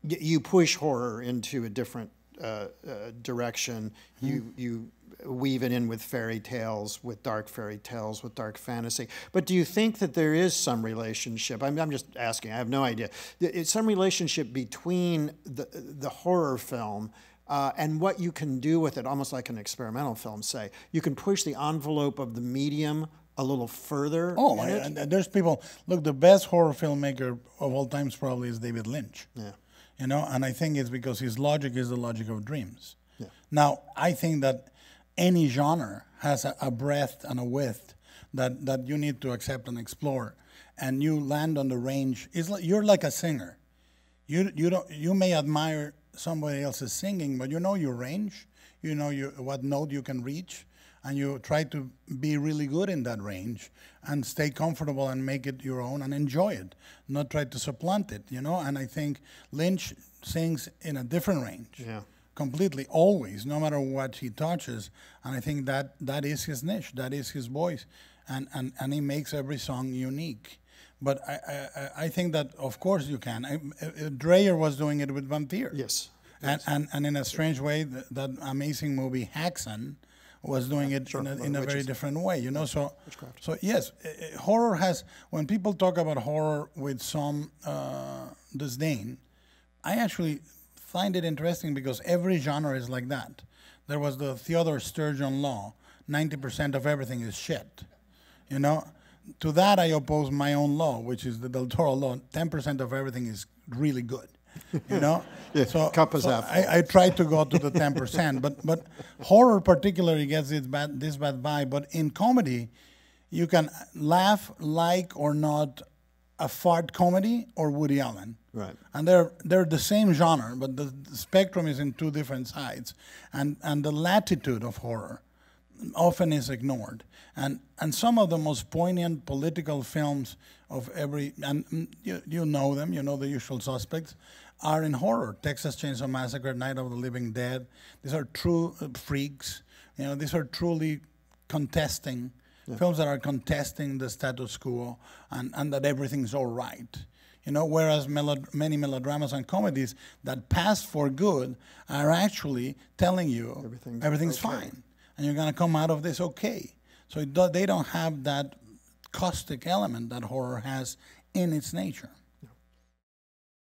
you push horror into a different direction. You weave it in with fairy tales, with dark fairy tales, with dark fantasy. But do you think that there is some relationship? I'm just asking. I have no idea. It's some relationship between the horror film and what you can do with it, almost like an experimental film. Say you can push the envelope of the medium a little further. Oh, and there's people. Look, the best horror filmmaker of all times probably is David Lynch. Yeah. You know, and I think it's because his logic is the logic of dreams. Yeah. Now, I think that any genre has a breadth and a width that you need to accept and explore, and you land on the range. It's like, you're like a singer. You may admire somebody else's singing, but you know your range. You know what note you can reach, and you try to be really good in that range and stay comfortable and make it your own and enjoy it, not try to supplant it, you know? And I think Lynch sings in a different range, yeah, completely, always, no matter what he touches. And I think that is his niche, that is his voice, and he makes every song unique. But I think that, of course, you can. Dreyer was doing it with Vampire. yes. And in a strange way, that amazing movie, Haxan, was doing it in a very different way, you know. So yes, horror has. When people talk about horror with some disdain, I actually find it interesting because every genre is like that. There was the Theodore Sturgeon law: 90% of everything is shit, you know. To that, I oppose my own law, which is the Del Toro law: 10% of everything is really good. You know, yeah, so, cup is half full. I try to go to the 10%, but horror particularly gets this bad vibe. But in comedy, you can laugh, like or not, a fart comedy or Woody Allen, right? And they're the same genre, but the spectrum is in two different sides, and the latitude of horror often is ignored. And some of the most poignant political films of every, and you know them, you know the usual suspects, are in horror. Texas Chainsaw Massacre, Night of the Living Dead. These are true freaks. You know, these are truly contesting, films that are contesting the status quo and that everything's all right. You know, whereas many melodramas and comedies that pass for good are actually telling you everything's okay, fine. And you're going to come out of this okay. So they don't have that caustic element that horror has in its nature.